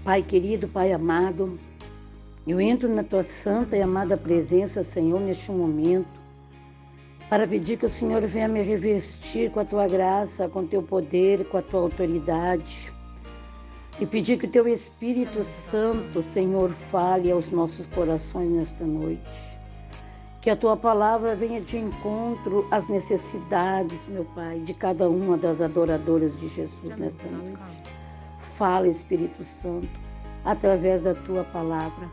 Pai querido, Pai amado, eu entro na Tua santa e amada presença, Senhor, neste momento, para pedir que o Senhor venha me revestir com a Tua graça, com o Teu poder, com a Tua autoridade. E pedir que o Teu Espírito Santo, Senhor, fale aos nossos corações nesta noite. Que a Tua palavra venha de encontro às necessidades, meu Pai, de cada uma das adoradoras de Jesus nesta noite. Fala, Espírito Santo, através da Tua palavra.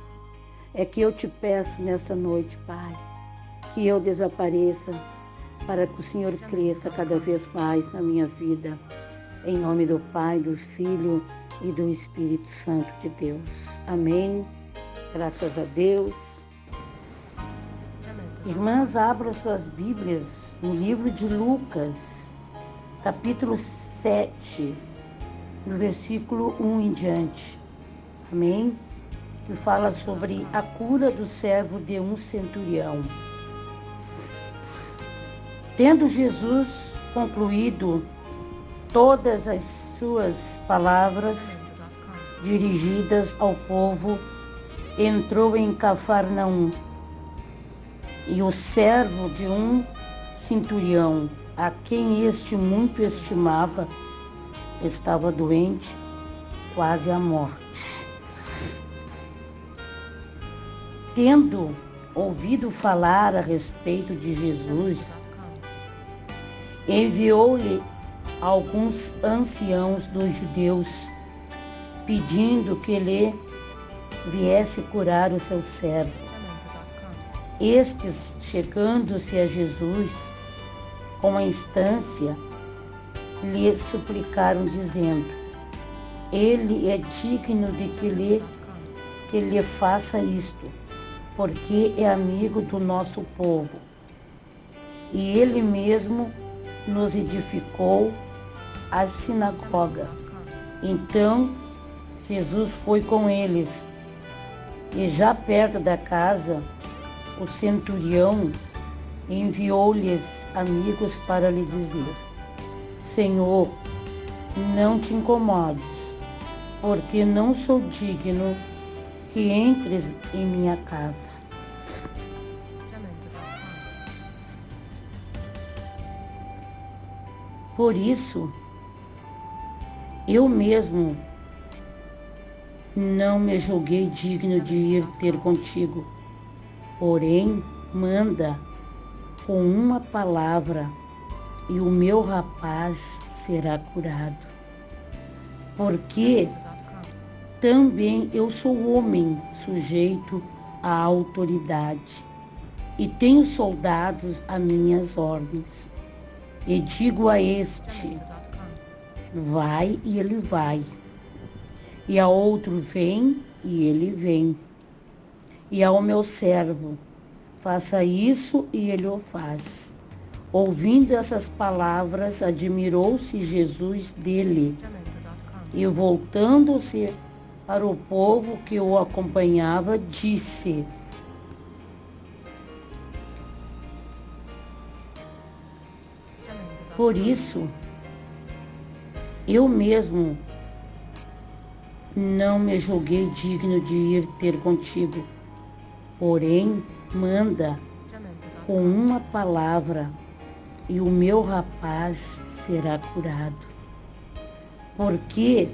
É que eu te peço nesta noite, Pai, que eu desapareça para que o Senhor cresça cada vez mais na minha vida. Em nome do Pai, do Filho e do Espírito Santo de Deus. Amém. Graças a Deus. Irmãs, abram suas Bíblias no livro de Lucas, capítulo 7, no versículo 1 em diante. Amém? Que fala sobre a cura do servo de um centurião. Tendo Jesus concluído todas as suas palavras dirigidas ao povo, entrou em Cafarnaum. E o servo de um centurião, a quem este muito estimava, estava doente, quase à morte. Tendo ouvido falar a respeito de Jesus, enviou-lhe alguns anciãos dos judeus, pedindo que lhe viesse curar o seu servo. Estes, chegando-se a Jesus com a instância, lhe suplicaram, dizendo: Ele é digno de que lhe faça isto, porque é amigo do nosso povo. E ele mesmo nos edificou a sinagoga. Então Jesus foi com eles, e já perto da casa, o centurião enviou-lhes amigos para lhe dizer: Senhor, não te incomodes, porque não sou digno que entres em minha casa. Por isso, eu mesmo não me julguei digno de ir ter contigo. Porém, manda com uma palavra e o meu rapaz será curado. Porque também eu sou homem sujeito à autoridade e tenho soldados a minhas ordens. E digo a este: vai, e ele vai. E a outro: vem, e ele vem. E ao meu servo: faça isso, e ele o faz. Ouvindo essas palavras, admirou-se Jesus dele. E voltando-se para o povo que o acompanhava, disse: Por isso, eu mesmo não me julguei digno de ir ter contigo. Porém, manda com uma palavra e o meu rapaz será curado. Porque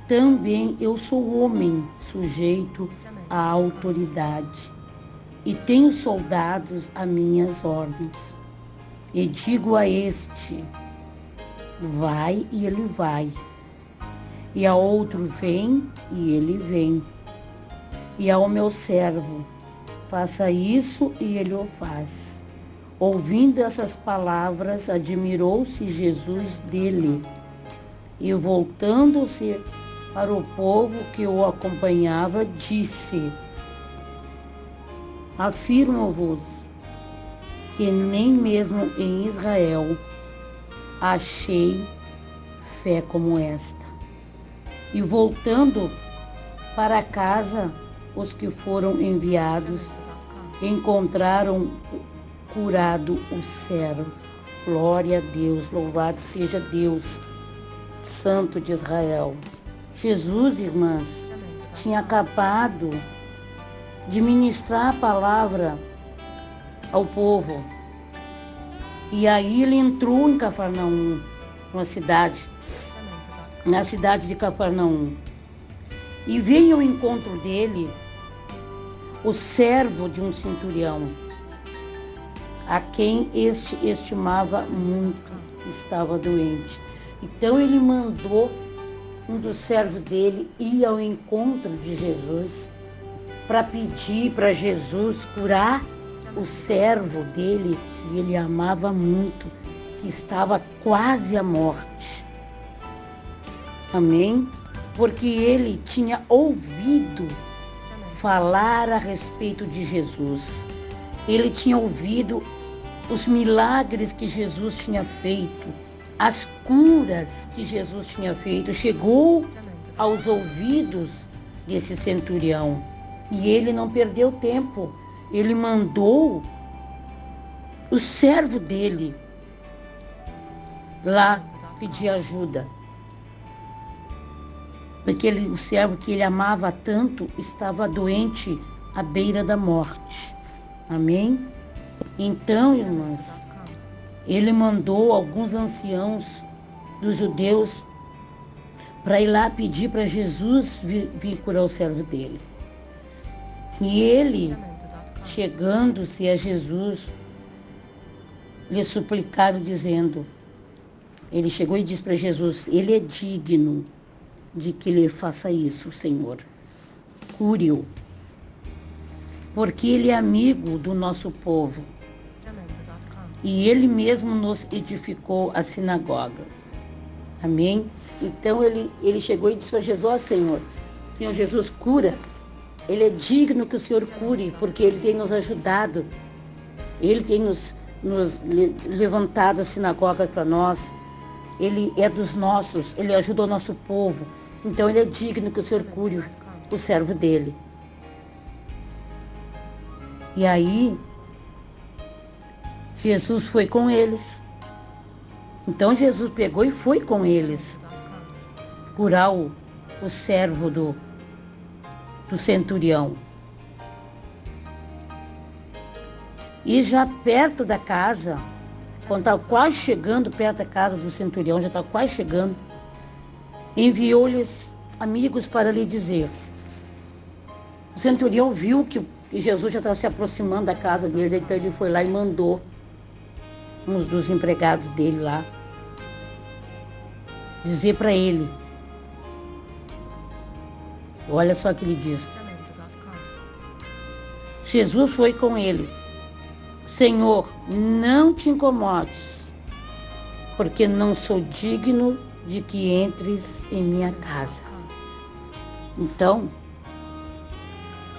também eu sou homem sujeito à autoridade e tenho soldados a minhas ordens. E digo a este: vai, e ele vai. E a outro: vem, e ele vem. E ao meu servo: faça isso, e ele o faz. Ouvindo essas palavras, admirou-se Jesus dele. E voltando-se para o povo que o acompanhava, disse: Afirmo-vos que nem mesmo em Israel achei fé como esta. E voltando para casa, os que foram enviados encontraram curado o servo. Glória a Deus, louvado seja Deus, Santo de Israel. Jesus, irmãs, tinha acabado de ministrar a palavra ao povo. E aí ele entrou em Cafarnaum, na cidade de Cafarnaum. E veio ao encontro dele o servo de um centurião, a quem este estimava muito, estava doente. Então ele mandou um dos servos dele ir ao encontro de Jesus para pedir para Jesus curar o servo dele, que ele amava muito, que estava quase à morte. Amém? Porque ele tinha ouvido falar a respeito de Jesus. Ele tinha ouvido os milagres que Jesus tinha feito, as curas que Jesus tinha feito. Chegou aos ouvidos desse centurião. E ele não perdeu tempo. Ele mandou o servo dele lá pedir ajuda. Porque o servo que ele amava tanto estava doente à beira da morte. Amém? Então, irmãs, ele mandou alguns anciãos dos judeus para ir lá pedir para Jesus vir curar o servo dele. E ele, chegando-se a Jesus, lhe suplicaram dizendo, ele chegou e disse para Jesus, ele é digno de que lhe faça isso, Senhor. Cure-o. Porque ele é amigo do nosso povo. E ele mesmo nos edificou a sinagoga. Amém? Então ele chegou e disse para Jesus, ó Senhor Jesus, cura. Ele é digno que o Senhor cure, porque ele tem nos ajudado. Ele tem nos levantado a sinagoga para nós. Ele é dos nossos, ele ajuda o nosso povo. Então ele é digno que o Senhor cure o servo dele. E aí, Jesus foi com eles. Então Jesus pegou e foi com eles curar o servo do centurião. E já perto da casa, quando estava quase chegando perto da casa do centurião, já estava quase chegando, enviou-lhes amigos para lhe dizer. O centurião viu que Jesus já estava se aproximando da casa dele, então ele foi lá e mandou uns dos empregados dele lá dizer para ele. Olha só o que ele diz. Jesus foi com eles. Senhor, não te incomodes, porque não sou digno de que entres em minha casa. Então,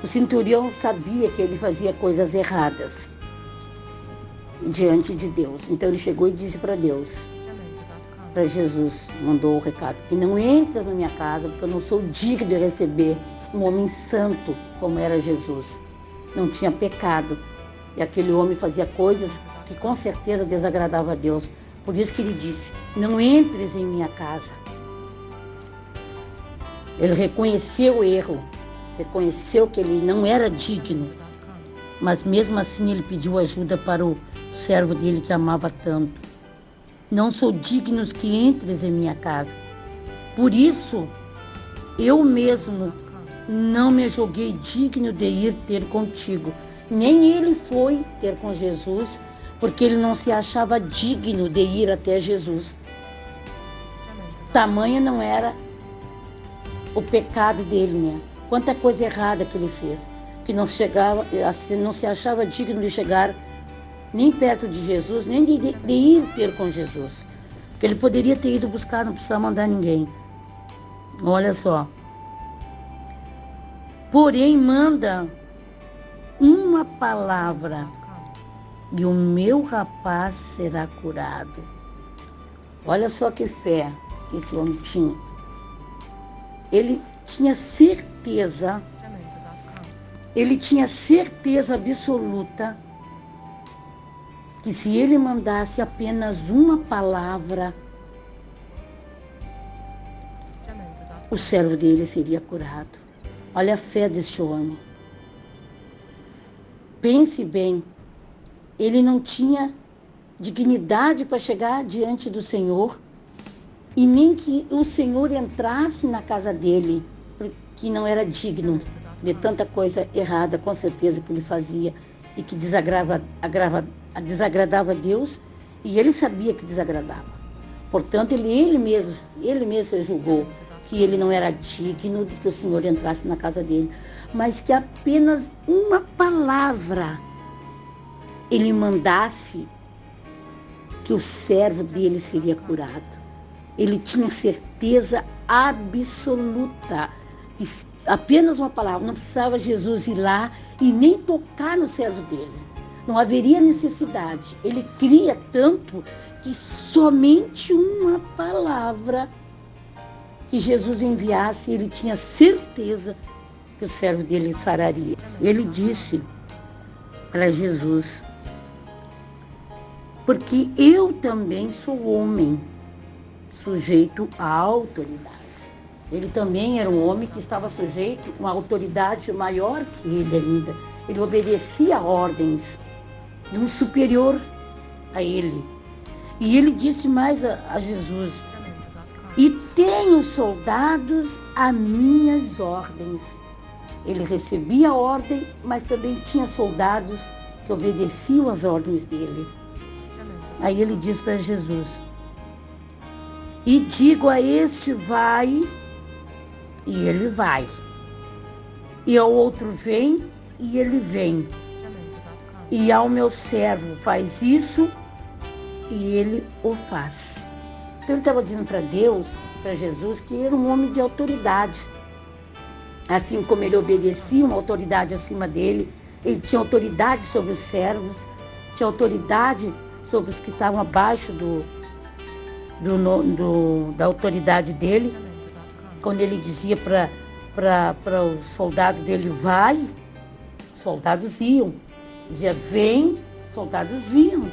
o centurião sabia que ele fazia coisas erradas diante de Deus. Então ele chegou e disse para Deus, para Jesus, mandou o recado, que não entres na minha casa, porque eu não sou digno de receber um homem santo como era Jesus. Não tinha pecado. E aquele homem fazia coisas que com certeza desagradavam a Deus. Por isso que ele disse, não entres em minha casa. Ele reconheceu o erro, reconheceu que ele não era digno, mas mesmo assim ele pediu ajuda para o servo dele que amava tanto. Não sou digno que entres em minha casa. Por isso, eu mesmo não me julguei digno de ir ter contigo. Nem ele foi ter com Jesus, porque ele não se achava digno de ir até Jesus. Tamanho não era o pecado dele, né? Quanta coisa errada que ele fez, que não se achava digno de chegar nem perto de Jesus, nem de ir ter com Jesus. Porque ele poderia ter ido buscar, não precisava mandar ninguém. Olha só. Porém, manda uma palavra e o meu rapaz será curado. Olha só que fé que esse homem tinha. Ele tinha certeza absoluta que se ele mandasse apenas uma palavra, o servo dele seria curado. Olha a fé deste homem. Pense bem, ele não tinha dignidade para chegar diante do Senhor e nem que o Senhor entrasse na casa dele, porque não era digno de tanta coisa errada, com certeza, que ele fazia e que desagradava a Deus, e ele sabia que desagradava. Portanto, ele mesmo se julgou que ele não era digno de que o Senhor entrasse na casa dele, mas que apenas uma palavra ele mandasse, que o servo dele seria curado. Ele tinha certeza absoluta, apenas uma palavra, não precisava Jesus ir lá e nem tocar no servo dele. Não haveria necessidade. Ele cria tanto que somente uma palavra que Jesus enviasse, ele tinha certeza que o servo dele sararia. Ele disse para Jesus: porque eu também sou homem, sujeito à autoridade. Ele também era um homem que estava sujeito a uma autoridade maior que ele ainda. Ele obedecia a ordens de um superior a ele. E ele disse mais a Jesus: e tenho soldados a minhas ordens. Ele recebia a ordem, mas também tinha soldados que obedeciam às ordens dele. Aí ele diz para Jesus: e digo a este, vai, e ele vai. E ao outro, vem, e ele vem. E ao meu servo, faz isso, e ele o faz. Então ele estava dizendo para Deus, para Jesus, que era um homem de autoridade. Assim como ele obedecia uma autoridade acima dele, ele tinha autoridade sobre os servos, tinha autoridade sobre os que estavam abaixo da autoridade dele. Quando ele dizia para os soldados dele, vai, os soldados iam. Dizia, vem, os soldados vinham.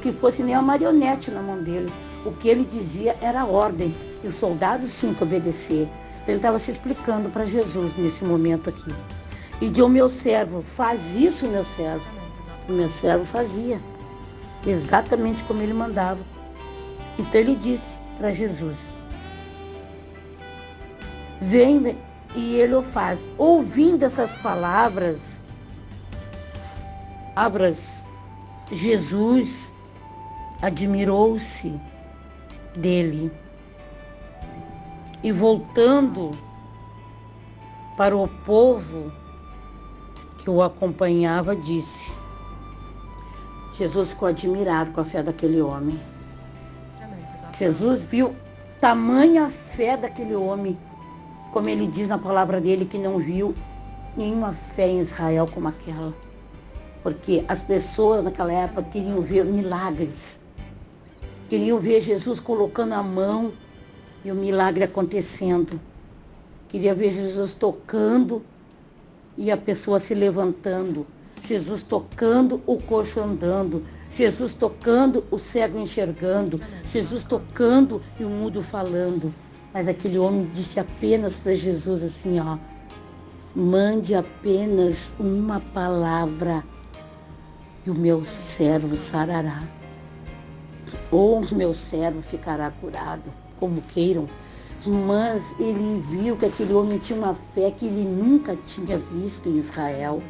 Que fosse nem uma marionete na mão deles. O que ele dizia era ordem, e os soldados tinham que obedecer. Então ele estava se explicando para Jesus nesse momento aqui. E de o meu servo, faz isso, meu servo. O meu servo fazia exatamente como ele mandava. Então ele disse para Jesus, vem, e ele o faz. Ouvindo essas palavras, Jesus admirou-se dele e, voltando para o povo que o acompanhava, disse: Jesus ficou admirado com a fé daquele homem. Jesus viu tamanha fé daquele homem, como ele diz na palavra dele, que não viu nenhuma fé em Israel como aquela. Porque as pessoas naquela época queriam ver milagres. Queriam ver Jesus colocando a mão e o milagre acontecendo. Queria ver Jesus tocando e a pessoa se levantando. Jesus tocando, o coxo andando. Jesus tocando, o cego enxergando. Jesus tocando e o mudo falando. Mas aquele homem disse apenas para Jesus assim, ó: mande apenas uma palavra e o meu servo sarará. Ou o meu servo ficará curado, como queiram. Mas ele viu que aquele homem tinha uma fé que ele nunca tinha visto em Israel.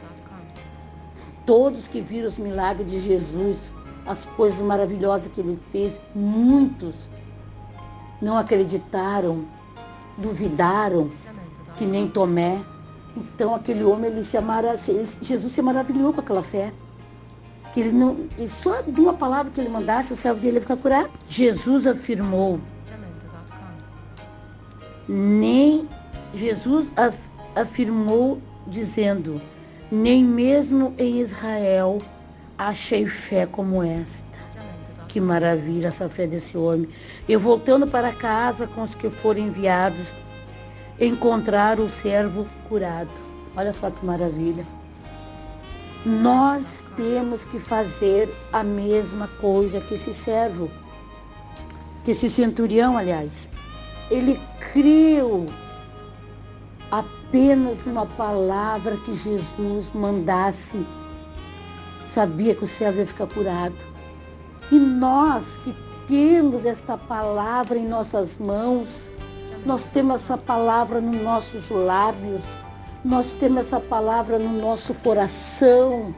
Todos que viram os milagres de Jesus, as coisas maravilhosas que ele fez, muitos não acreditaram, duvidaram, que nem Tomé. Então aquele homem, Jesus se maravilhou com aquela fé. Que ele não, só de uma palavra que ele mandasse, o servo dele ia ficar curado. Jesus afirmou, afirmou dizendo: nem mesmo em Israel achei fé como esta. Que maravilha essa fé desse homem. E voltando para casa com os que foram enviados, encontraram o servo curado. Olha só que maravilha. Nós temos que fazer a mesma coisa que esse servo, que esse centurião, aliás. ele creu apenas numa palavra que Jesus mandasse, sabia que o servo ia ficar curado. E nós que temos esta palavra em nossas mãos, nós temos essa palavra nos nossos lábios, nós temos essa palavra no nosso coração.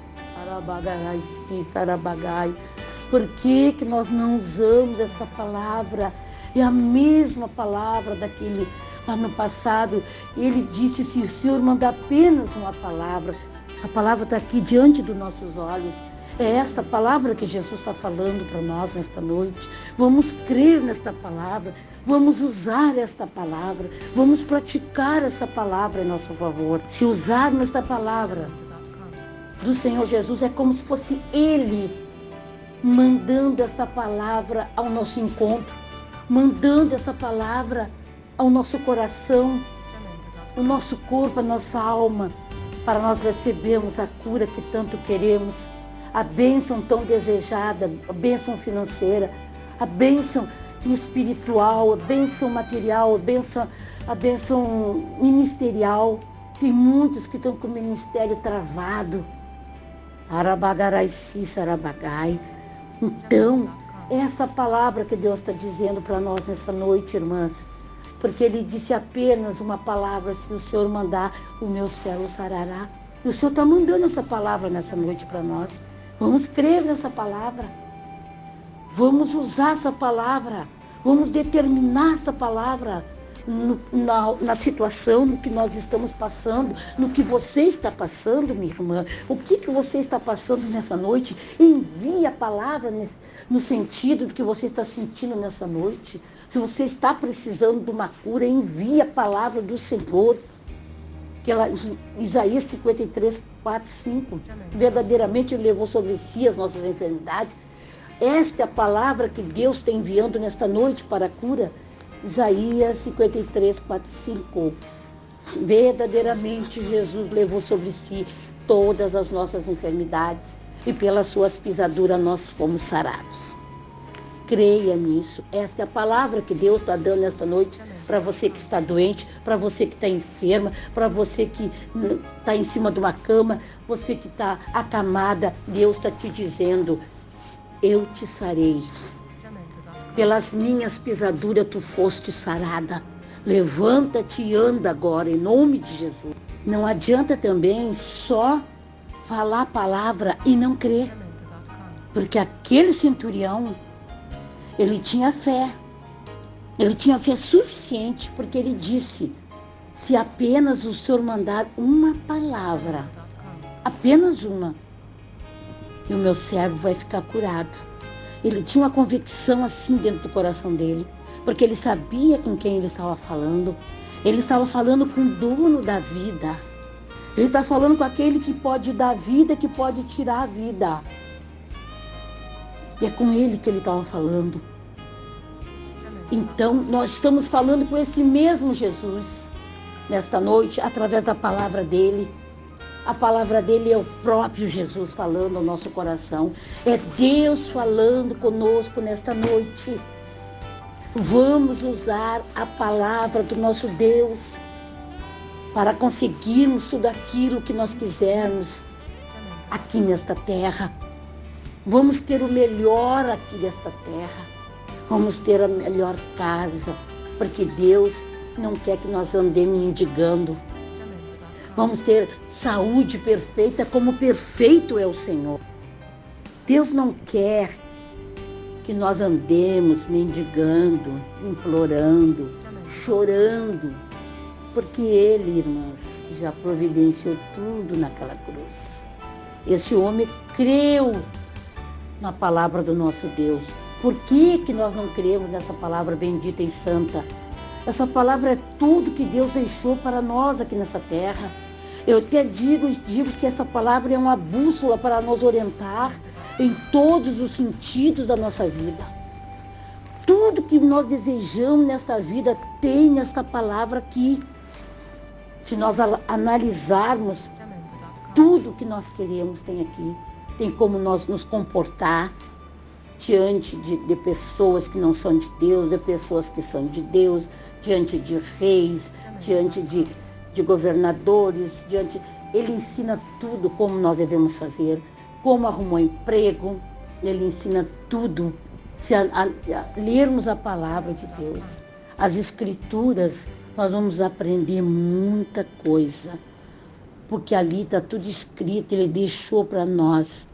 Por que que nós não usamos essa palavra? É a mesma palavra daquele lá no passado. Ele disse, se o Senhor mandar apenas uma palavra, a palavra está aqui diante dos nossos olhos. É esta palavra que Jesus está falando para nós nesta noite. Vamos crer nesta palavra, vamos usar esta palavra, vamos praticar essa palavra em nosso favor. Se usarmos esta palavra do Senhor Jesus, é como se fosse Ele mandando esta palavra ao nosso encontro, mandando essa palavra ao nosso coração, ao nosso corpo, à nossa alma, para nós recebermos a cura que tanto queremos, a bênção tão desejada, a bênção financeira, a bênção espiritual, a bênção material, a bênção ministerial. Tem muitos que estão com o ministério travado. Arabagaraici, sarabagai. Então, essa palavra que Deus está dizendo para nós nessa noite, irmãs, porque Ele disse apenas uma palavra, se o Senhor mandar, o meu céu sarará. E o Senhor está mandando essa palavra nessa noite para nós. Vamos crer nessa palavra. Vamos usar essa palavra. Vamos determinar essa palavra na situação, no que nós estamos passando, no que você está passando, minha irmã. O que você está passando nessa noite? Envie a palavra no sentido do que você está sentindo nessa noite. Se você está precisando de uma cura, envie a palavra do Senhor. Isaías 53, 4, 5. Verdadeiramente Ele levou sobre si as nossas enfermidades. Esta é a palavra que Deus está enviando nesta noite para a cura. Isaías 53, 4, 5. Verdadeiramente Jesus levou sobre si todas as nossas enfermidades e pelas suas pisaduras nós fomos sarados. Creia nisso. Esta é a palavra que Deus está dando nesta noite para você que está doente, para você que está enferma, para você que está em cima de uma cama, você que está acamada. Deus está te dizendo, eu te sarei. Pelas minhas pisaduras tu foste sarada. Levanta-te e anda agora, em nome de Jesus. Não adianta também só falar a palavra e não crer. Porque aquele centurião, ele tinha fé. Ele tinha fé suficiente, porque ele disse, se apenas o Senhor mandar uma palavra, apenas uma, e o meu servo vai ficar curado. Ele tinha uma convicção assim dentro do coração dele, porque ele sabia com quem ele estava falando. Ele estava falando com o dono da vida. Ele está falando com aquele que pode dar vida, que pode tirar a vida. E é com ele que ele estava falando. Então, nós estamos falando com esse mesmo Jesus nesta noite, através da palavra dele. A palavra dele é o próprio Jesus falando ao nosso coração. É Deus falando conosco nesta noite. Vamos usar a palavra do nosso Deus para conseguirmos tudo aquilo que nós quisermos aqui nesta terra. Vamos ter o melhor aqui nesta terra. Vamos ter a melhor casa, porque Deus não quer que nós andemos mendigando. Vamos ter saúde perfeita, como perfeito é o Senhor. Deus não quer que nós andemos mendigando, implorando, chorando, porque Ele, irmãs, já providenciou tudo naquela cruz. Esse homem creu na palavra do nosso Deus. Por que nós não cremos nessa palavra bendita e santa? Essa palavra é tudo que Deus deixou para nós aqui nessa terra. Eu até digo que essa palavra é uma bússola para nos orientar em todos os sentidos da nossa vida. Tudo que nós desejamos nesta vida tem esta palavra aqui. Se nós analisarmos, tudo que nós queremos tem aqui. Tem como nós nos comportar. diante de pessoas que não são de Deus, de pessoas que são de Deus, diante de reis, diante de governadores, Ele ensina tudo como nós devemos fazer, como arrumar emprego, Ele ensina tudo. Se lermos a palavra de Deus, as Escrituras, nós vamos aprender muita coisa, porque ali está tudo escrito, Ele deixou para nós.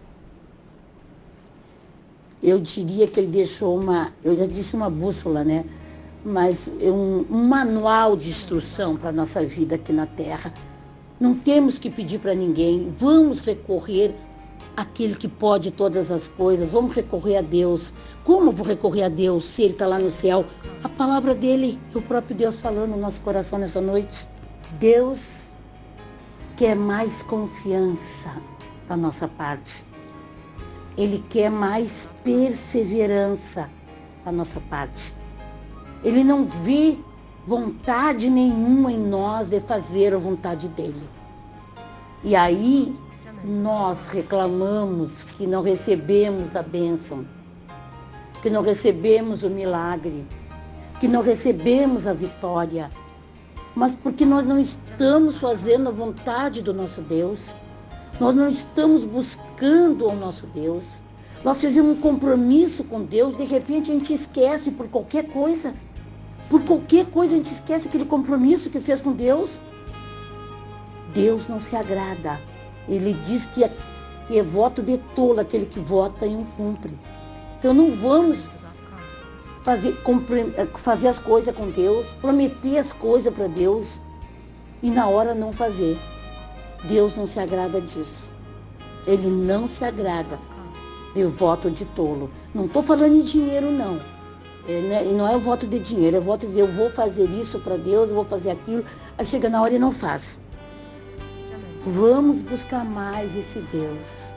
Eu diria que Ele deixou eu já disse uma bússola, né? Mas um manual de instrução para a nossa vida aqui na Terra. Não temos que pedir para ninguém, vamos recorrer àquele que pode todas as coisas, vamos recorrer a Deus. Como eu vou recorrer a Deus se Ele está lá no céu? A palavra dEle, o próprio Deus falando no nosso coração nessa noite. Deus quer mais confiança da nossa parte. Ele quer mais perseverança da nossa parte. Ele não vê vontade nenhuma em nós de fazer a vontade dele. E aí nós reclamamos que não recebemos a bênção, que não recebemos o milagre, que não recebemos a vitória, mas porque nós não estamos fazendo a vontade do nosso Deus, nós não estamos buscando o nosso Deus, nós fizemos um compromisso com Deus, de repente a gente esquece por qualquer coisa a gente esquece aquele compromisso que fez com Deus. Deus não se agrada. Ele diz que é voto de tolo aquele que vota e não cumpre. Então não vamos fazer as coisas com Deus, prometer as coisas para Deus e na hora não fazer. Deus não se agrada disso. Ele não se agrada de voto de tolo. Não estou falando em dinheiro, não. E não é o voto de dinheiro, é o voto de dizer, eu vou fazer isso para Deus, eu vou fazer aquilo, aí chega na hora e não faz. Vamos buscar mais esse Deus.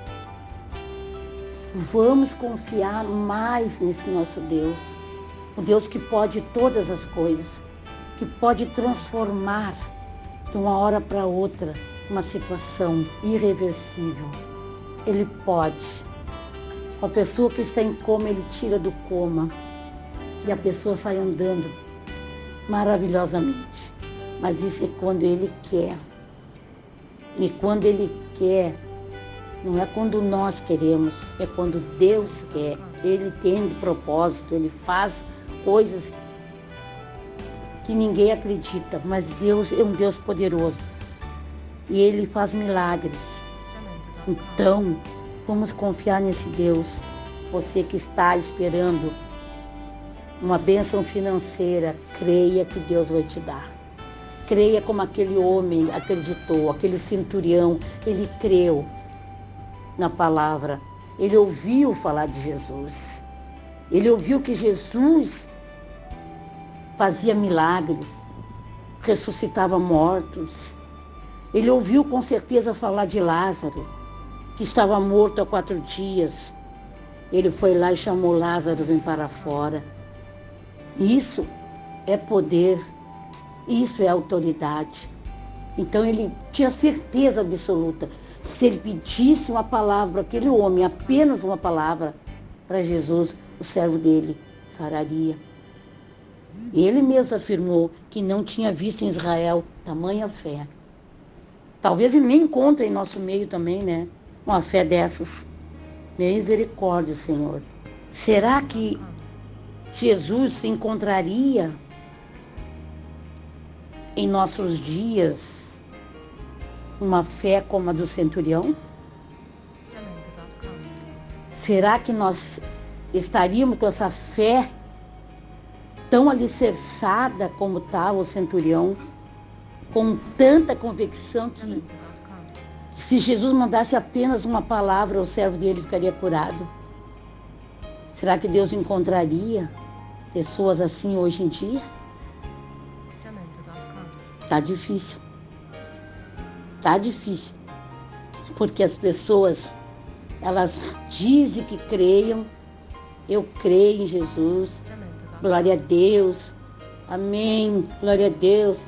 Vamos confiar mais nesse nosso Deus. O Deus que pode todas as coisas, que pode transformar de uma hora para outra uma situação irreversível. Ele pode. A pessoa que está em coma, Ele tira do coma. E a pessoa sai andando maravilhosamente. Mas isso é quando Ele quer. E quando Ele quer, não é quando nós queremos, é quando Deus quer. Ele tem propósito, Ele faz coisas que ninguém acredita. Mas Deus é um Deus poderoso. E Ele faz milagres. Então, vamos confiar nesse Deus. Você que está esperando uma bênção financeira, creia que Deus vai te dar. Creia como aquele homem acreditou, aquele centurião, ele creu na palavra. Ele ouviu falar de Jesus. Ele ouviu que Jesus fazia milagres, ressuscitava mortos. Ele ouviu com certeza falar de Lázaro, que estava morto há 4 dias. Ele foi lá e chamou Lázaro, vem para fora. Isso é poder, isso é autoridade. Então ele tinha certeza absoluta. Se ele pedisse uma palavra para aquele homem, apenas uma palavra para Jesus, o servo dele sararia. Ele mesmo afirmou que não tinha visto em Israel tamanha fé. Talvez ele nem encontre em nosso meio também, né? Uma fé dessas. Misericórdia, Senhor. Será que Jesus se encontraria em nossos dias uma fé como a do centurião? Será que nós estaríamos com essa fé tão alicerçada como estava o centurião, com tanta convicção que se Jesus mandasse apenas uma palavra, o servo dele ficaria curado? Será que Deus encontraria pessoas assim hoje em dia? Tá difícil. Tá difícil. Porque as pessoas, elas dizem que creiam. Eu creio em Jesus. Glória a Deus. Amém. Glória a Deus.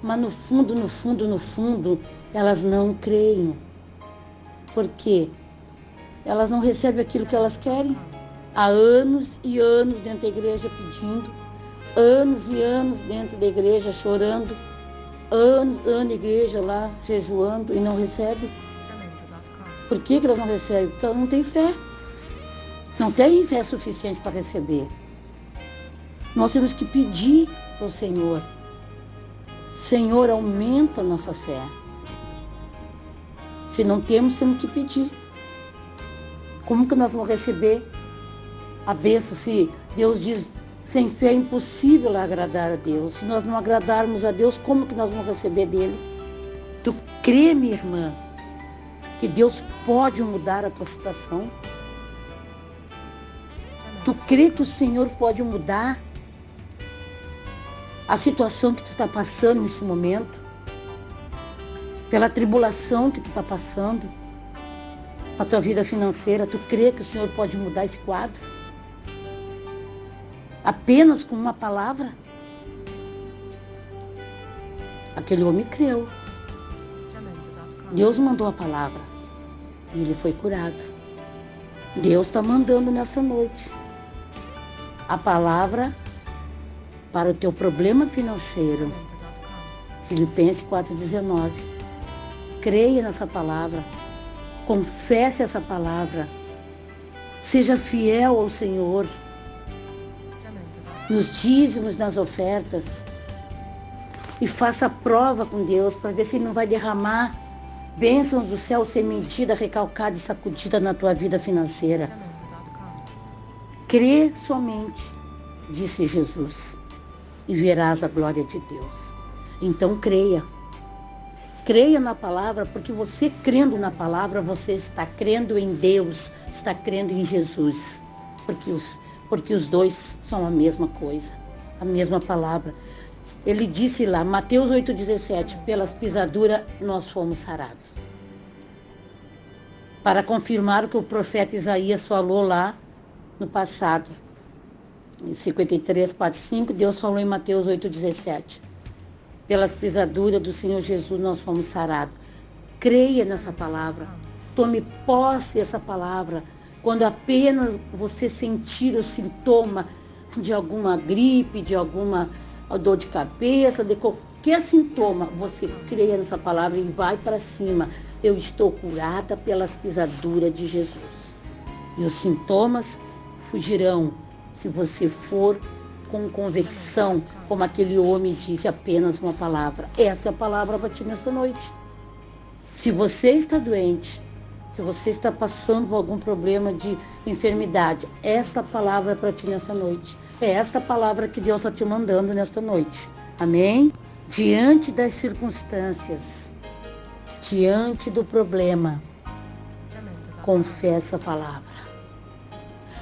Mas no fundo, elas não creem. Por quê? Elas não recebem aquilo que elas querem. Há anos e anos dentro da igreja pedindo, anos e anos dentro da igreja chorando, anos a igreja lá jejuando e não recebe. Por que elas não recebem? Porque elas não têm fé. Não têm fé suficiente para receber. Nós temos que pedir ao Senhor. Senhor, aumenta a nossa fé. Se não temos que pedir. Como que nós vamos receber a bênção se Deus diz, sem fé é impossível agradar a Deus. Se nós não agradarmos a Deus, como que nós vamos receber dele? Tu crê, minha irmã, que Deus pode mudar a tua situação? Tu crê que o Senhor pode mudar a situação que tu está passando nesse momento? Pela tribulação que tu está passando? A tua vida financeira, tu crê que o Senhor pode mudar esse quadro? Apenas com uma palavra? Aquele homem creu. Deus mandou a palavra e ele foi curado. Deus está mandando nessa noite a palavra para o teu problema financeiro. Filipenses 4,19. Creia nessa palavra. Confesse essa palavra. Seja fiel ao Senhor. Nos dízimos, nas ofertas. E faça a prova com Deus para ver se Ele não vai derramar bênçãos do céu sem medida, recalcada e sacudida na tua vida financeira. Crê somente, disse Jesus, e verás a glória de Deus. Então creia. Creia na palavra, porque você crendo na palavra, você está crendo em Deus, está crendo em Jesus. Porque os dois são a mesma coisa, a mesma palavra. Ele disse lá, Mateus 8,17, pelas pisaduras nós fomos sarados. Para confirmar o que o profeta Isaías falou lá no passado. Em 53, 4, 5, Deus falou em Mateus 8,17. Pelas pisaduras do Senhor Jesus nós fomos sarados. Creia nessa palavra. Tome posse dessa palavra. Quando apenas você sentir o sintoma de alguma gripe, de alguma dor de cabeça, de qualquer sintoma, você creia nessa palavra e vai para cima. Eu estou curada pelas pisaduras de Jesus. E os sintomas fugirão se você for com convicção, como aquele homem disse, apenas uma palavra. Essa é a palavra para ti nesta noite. Se você está doente, se você está passando por algum problema de enfermidade, esta palavra é para ti nesta noite. É esta palavra que Deus está te mandando nesta noite. Amém? Diante das circunstâncias, diante do problema, confessa a palavra.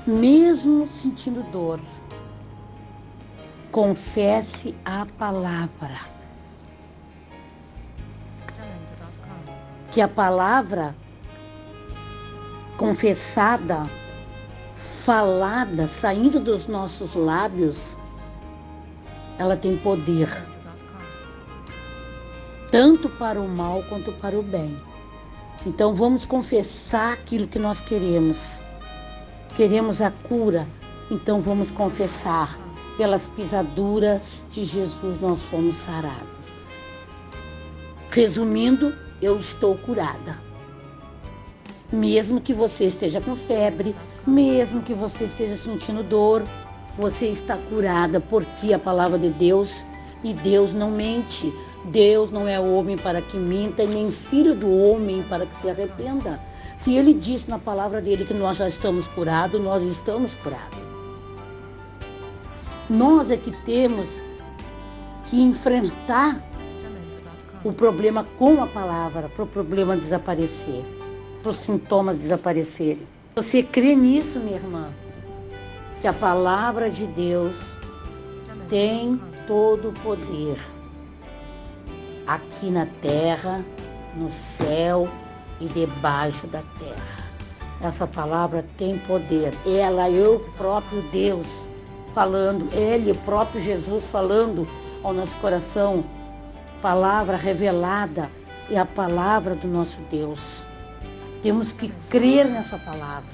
Mesmo sentindo dor, confesse a palavra. Que a palavra confessada, falada, saindo dos nossos lábios, ela tem poder. Tanto para o mal quanto para o bem. Então vamos confessar aquilo que nós queremos. Queremos a cura, então vamos confessar. Pelas pisaduras de Jesus nós fomos sarados. Resumindo, eu estou curada. Mesmo que você esteja com febre, mesmo que você esteja sentindo dor, você está curada, porque a palavra de Deus, e Deus não mente. Deus não é homem para que minta, e nem filho do homem para que se arrependa. Se Ele disse na palavra dele que nós já estamos curados, nós estamos curados. Nós é que temos que enfrentar o problema com a palavra, para o problema desaparecer, para os sintomas desaparecerem. Você crê nisso, minha irmã? Que a palavra de Deus tem todo o poder, aqui na terra, no céu e debaixo da terra. Essa palavra tem poder. Ela é o próprio Deus falando, Ele, o próprio Jesus falando ao nosso coração. Palavra revelada é a palavra do nosso Deus. Temos que crer nessa palavra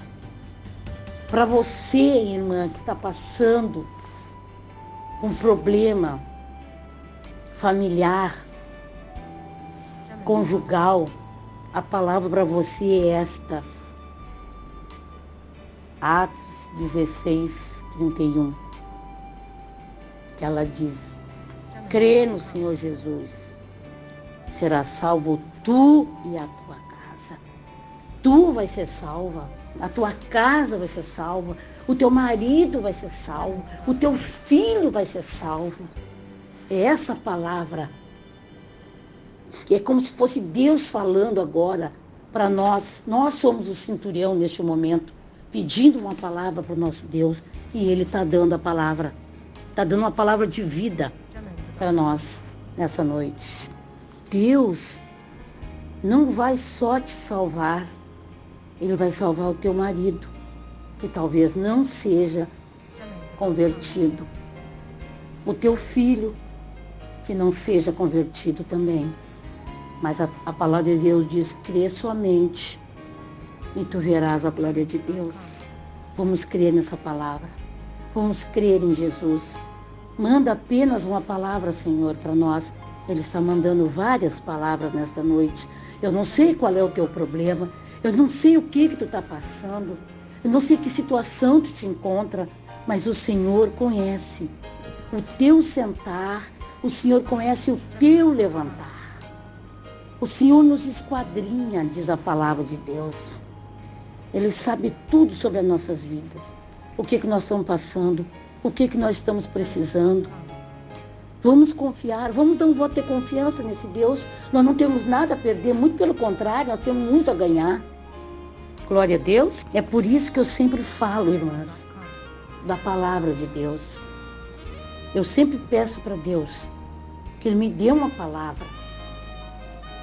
Para você, irmã, que está passando um problema familiar, conjugal, a palavra para você é esta. Atos 16, 31. Que ela diz: crê no Senhor Jesus, será salvo tu e a tua casa. Tu vai ser salva, a tua casa vai ser salva, o teu marido vai ser salvo, o teu filho vai ser salvo. É essa palavra, que é como se fosse Deus falando agora para nós. Nós somos o centurião neste momento, pedindo uma palavra para o nosso Deus, e Ele está dando a palavra. Está dando uma palavra de vida para nós nessa noite. Deus não vai só te salvar, Ele vai salvar o teu marido, que talvez não seja convertido. O teu filho, que não seja convertido também. Mas a palavra de Deus diz: crê somente e tu verás a glória de Deus. Vamos crer nessa palavra. Vamos crer em Jesus. Manda apenas uma palavra, Senhor, para nós. Ele está mandando várias palavras nesta noite. Eu não sei qual é o teu problema. Eu não sei o que tu está passando. Eu não sei que situação tu te encontra. Mas o Senhor conhece o teu sentar. O Senhor conhece o teu levantar. O Senhor nos esquadrinha, diz a palavra de Deus. Ele sabe tudo sobre as nossas vidas. O que nós estamos passando. O que nós estamos precisando. Vamos confiar, vamos dar um voto de confiança nesse Deus. Nós não temos nada a perder, muito pelo contrário, nós temos muito a ganhar. Glória a Deus. É por isso que eu sempre falo, irmãs, da palavra de Deus. Eu sempre peço para Deus que Ele me dê uma palavra.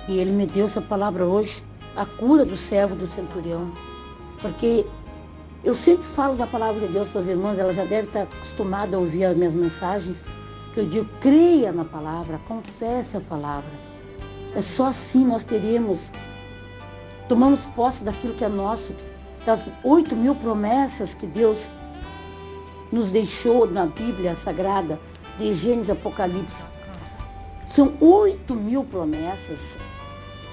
E Ele me deu essa palavra hoje, a cura do servo do centurião. Porque eu sempre falo da palavra de Deus para as irmãs, elas já devem estar acostumadas a ouvir as minhas mensagens, que eu digo: creia na palavra, confesse a palavra. É só assim nós tomamos posse daquilo que é nosso, das 8.000 promessas que Deus nos deixou na Bíblia Sagrada, de Gênesis e Apocalipse. São 8.000 promessas.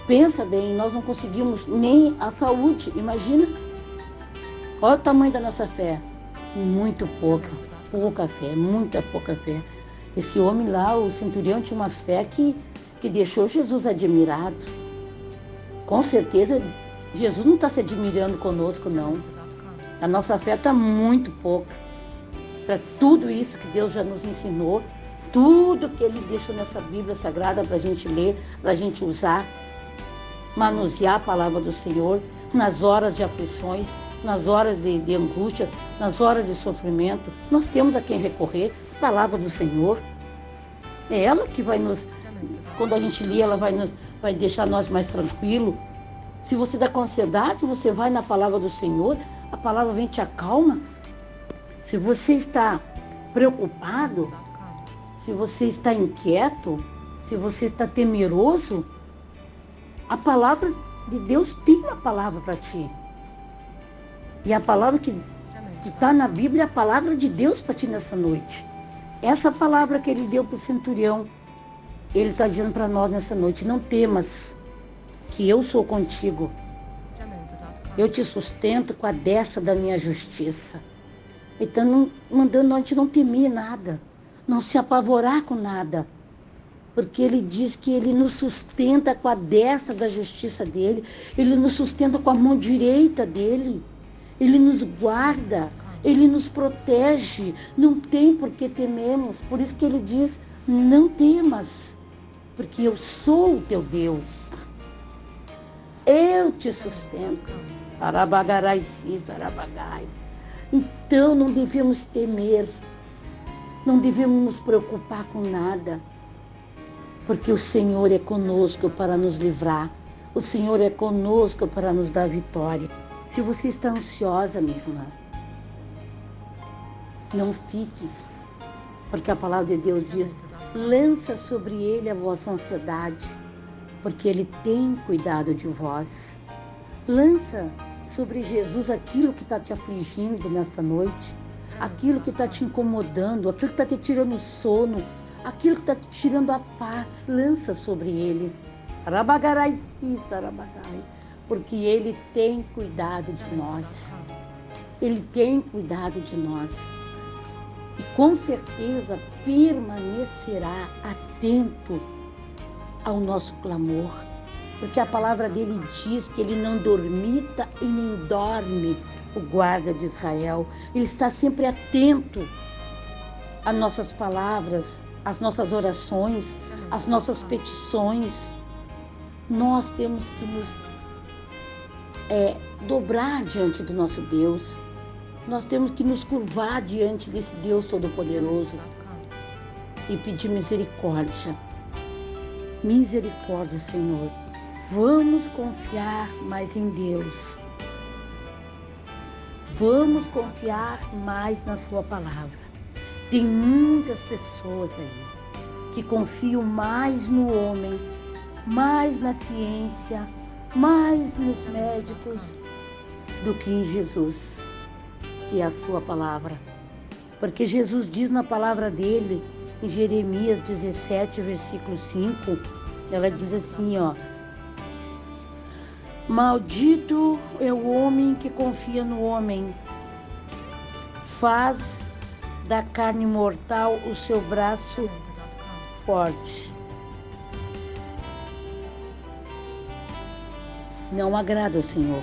Pensa bem, nós não conseguimos nem a saúde, imagina. Olha o tamanho da nossa fé. Muito pouca fé, muita pouca fé. Esse homem lá, o centurião, tinha uma fé que deixou Jesus admirado. Com certeza, Jesus não está se admirando conosco, não. A nossa fé está muito pouca. Para tudo isso que Deus já nos ensinou, tudo que Ele deixou nessa Bíblia Sagrada para a gente ler, para a gente usar, manusear a palavra do Senhor nas horas de aflições, nas horas de angústia, nas horas de sofrimento. Nós temos a quem recorrer, a palavra do Senhor. É ela que vai nos, quando a gente lê, ela vai deixar nós mais tranquilos. Se você está com ansiedade, você vai na palavra do Senhor, a palavra vem e te acalma. Se você está preocupado, se você está inquieto, se você está temeroso, a palavra de Deus tem uma palavra para ti. E a palavra que está na Bíblia é a palavra de Deus para ti nessa noite. Essa palavra que Ele deu para o centurião, Ele está dizendo para nós nessa noite: não temas, que eu sou contigo. Eu te sustento com a destra da minha justiça. Então, mandando a gente não temer nada, não se apavorar com nada. Porque Ele diz que Ele nos sustenta com a destra da justiça dEle. Ele nos sustenta com a mão direita dEle. Ele nos guarda, Ele nos protege. Não tem por que tememos. Por isso que Ele diz: não temas, porque eu sou o teu Deus. Eu te sustento. Arabagarai, arabagai. Então não devemos temer. Não devemos nos preocupar com nada. Porque o Senhor é conosco para nos livrar. O Senhor é conosco para nos dar vitória. Se você está ansiosa, minha irmã, não fique. Porque a palavra de Deus diz: lança sobre Ele a vossa ansiedade, porque Ele tem cuidado de vós. Lança sobre Jesus aquilo que está te afligindo nesta noite, aquilo que está te incomodando, aquilo que está te tirando o sono, aquilo que está te tirando a paz, lança sobre Ele. Porque Ele tem cuidado de nós. Ele tem cuidado de nós. E com certeza permanecerá atento ao nosso clamor. Porque a palavra dele diz que ele não dormita e nem dorme o guarda de Israel. Ele está sempre atento às nossas palavras, às nossas orações, às nossas petições. Nós temos que nos dobrar diante do nosso Deus. Nós temos que nos curvar diante desse Deus Todo-Poderoso e pedir misericórdia. Misericórdia, Senhor. Vamos confiar mais em Deus. Vamos confiar mais na sua palavra. Tem muitas pessoas aí que confiam mais no homem, mais na ciência, mais nos médicos do que em Jesus, que é a sua palavra. Porque Jesus diz na palavra dele, em Jeremias 17, versículo 5, ela diz assim, maldito é o homem que confia no homem, faz da carne mortal o seu braço forte. Não agrada ao Senhor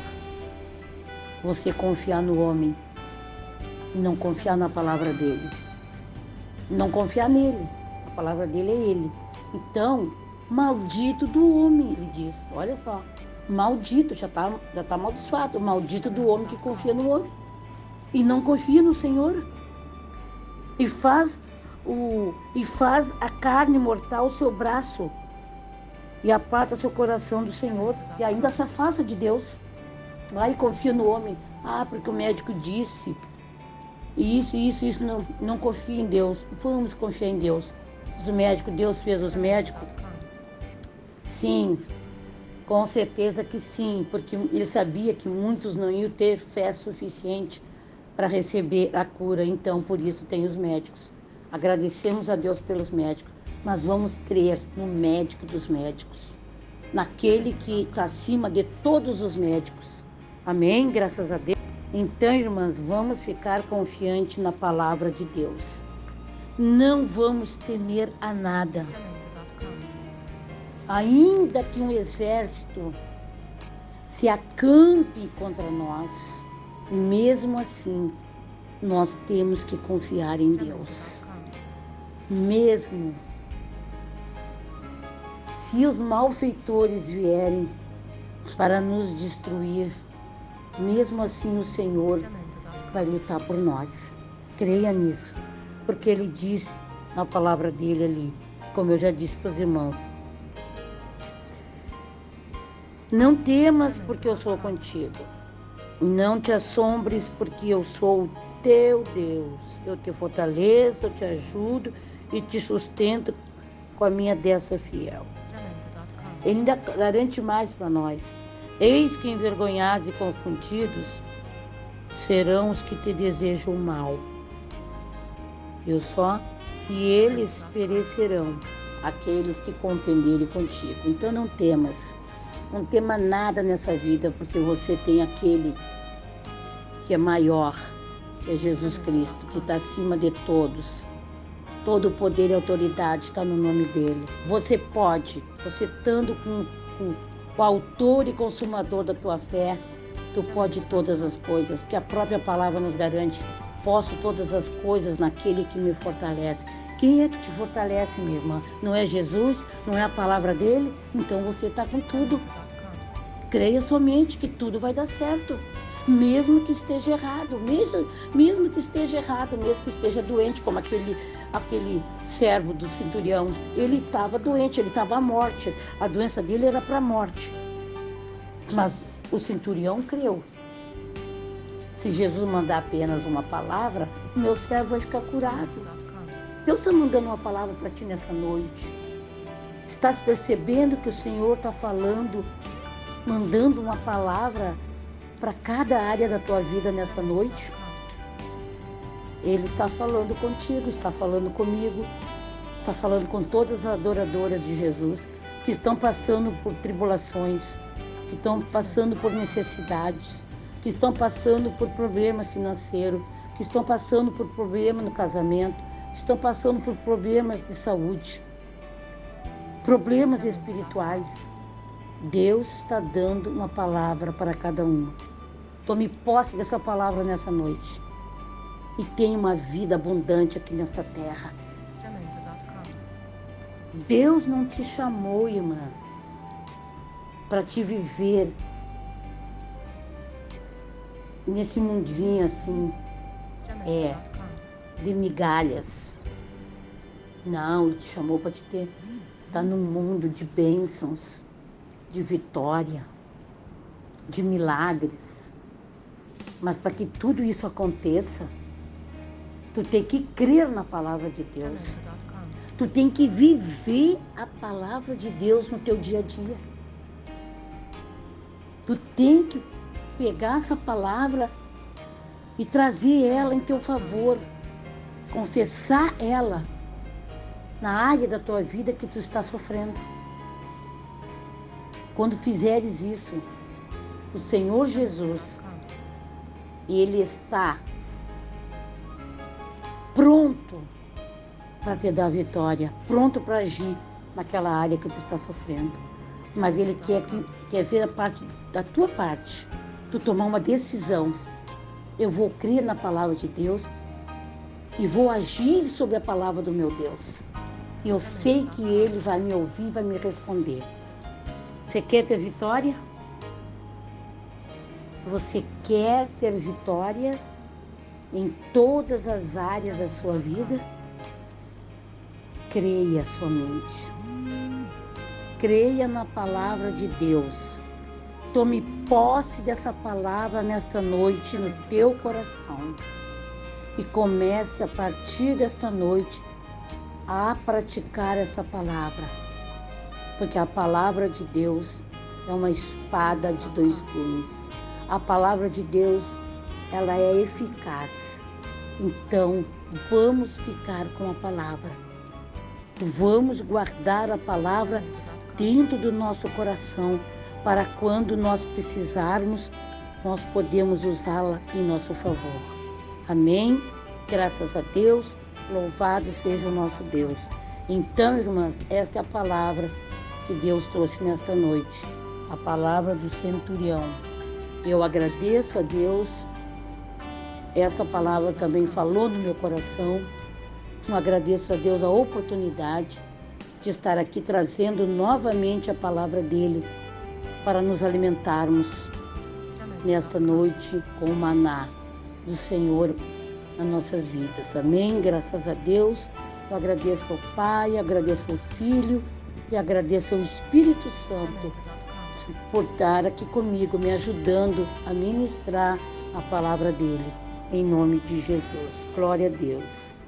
você confiar no homem e não confiar na palavra dele. Não confiar nele. A palavra dele é ele. Então, maldito do homem, ele diz. Olha só. Maldito, já tá amaldiçoado. Maldito do homem que confia no homem e não confia no Senhor. E faz a carne mortal o seu braço e aparta seu coração do Senhor e ainda se afasta de Deus. Vai e confia no homem. Porque o médico disse isso, não confia em Deus. Vamos confiar em Deus. Os médicos, Deus fez os médicos? Sim, com certeza que sim, porque ele sabia que muitos não iam ter fé suficiente para receber a cura. Então, por isso tem os médicos. Agradecemos a Deus pelos médicos, mas vamos crer no médico dos médicos, naquele que está acima de todos os médicos. Amém? Graças a Deus. Então, irmãs, vamos ficar confiantes na palavra de Deus. Não vamos temer a nada. Ainda que um exército se acampe contra nós, mesmo assim, nós temos que confiar em Deus. Mesmo se os malfeitores vierem para nos destruir, mesmo assim o Senhor vai lutar por nós. Creia nisso, porque Ele diz na palavra dele ali, como eu já disse para os irmãos, não temas porque eu sou contigo, não te assombres porque eu sou o teu Deus, eu te fortaleço, eu te ajudo e te sustento com a minha destra fiel. Ele ainda garante mais para nós. Eis que envergonhados e confundidos serão os que te desejam mal. Eu só, e eles perecerão, aqueles que contenderem contigo. Então não temas, não tema nada nessa vida, porque você tem aquele que é maior, que é Jesus Cristo, que está acima de todos. Todo o poder e autoridade está no nome dele. Você pode, você estando com o autor e consumador da tua fé, tu pode todas as coisas, porque a própria palavra nos garante, posso todas as coisas naquele que me fortalece. Quem é que te fortalece, minha irmã? Não é Jesus? Não é a palavra dele? Então você está com tudo. Creia somente que tudo vai dar certo. Mesmo que esteja errado, mesmo que esteja errado, mesmo que esteja doente, como aquele servo do centurião. Ele estava doente, ele estava à morte. A doença dele era para a morte. Mas o centurião creu. Se Jesus mandar apenas uma palavra, o meu servo vai ficar curado. Deus está mandando uma palavra para ti nessa noite. Estás percebendo que o Senhor está falando, mandando uma palavra para cada área da tua vida nessa noite. Ele está falando contigo, está falando comigo, está falando com todas as adoradoras de Jesus que estão passando por tribulações, que estão passando por necessidades, que estão passando por problema financeiro, que estão passando por problema no casamento, estão passando por problemas de saúde, problemas espirituais. Deus está dando uma palavra para cada um. Tome posse dessa palavra nessa noite e tenha uma vida abundante aqui nessa terra. Deus não te chamou, irmã, para te viver nesse mundinho assim, de migalhas. Não, Ele te chamou para te estar num mundo de bênçãos, de vitória, de milagres. Mas para que tudo isso aconteça, tu tem que crer na palavra de Deus. Tu tem que viver a palavra de Deus no teu dia a dia. Tu tem que pegar essa palavra e trazer ela em teu favor. Confessar ela na área da tua vida que tu está sofrendo. Quando fizeres isso, o Senhor Jesus, Ele está pronto para te dar vitória, pronto para agir naquela área que tu está sofrendo. Mas Ele quer ver a parte da tua parte, tu tomar uma decisão. Eu vou crer na palavra de Deus e vou agir sobre a palavra do meu Deus. E eu sei que Ele vai me ouvir, vai me responder. Você quer ter vitória? Você quer ter vitórias em todas as áreas da sua vida? Creia somente. Creia na palavra de Deus. Tome posse dessa palavra nesta noite no teu coração. E comece a partir desta noite a praticar esta palavra. Porque a palavra de Deus é uma espada de dois gumes. A palavra de Deus, ela é eficaz. Então, vamos ficar com a palavra. Vamos guardar a palavra dentro do nosso coração, para quando nós precisarmos, nós podemos usá-la em nosso favor. Amém? Graças a Deus, louvado seja o nosso Deus. Então, irmãs, esta é a palavra que Deus trouxe nesta noite, a palavra do centurião. Eu agradeço a Deus, essa palavra também falou no meu coração. Eu agradeço a Deus a oportunidade de estar aqui trazendo novamente a palavra dele para nos alimentarmos nesta noite com o maná do Senhor nas nossas vidas. Amém? Graças a Deus. Eu agradeço ao Pai, agradeço ao Filho e agradeço ao Espírito Santo por estar aqui comigo, me ajudando a ministrar a palavra dele. Em nome de Jesus. Glória a Deus.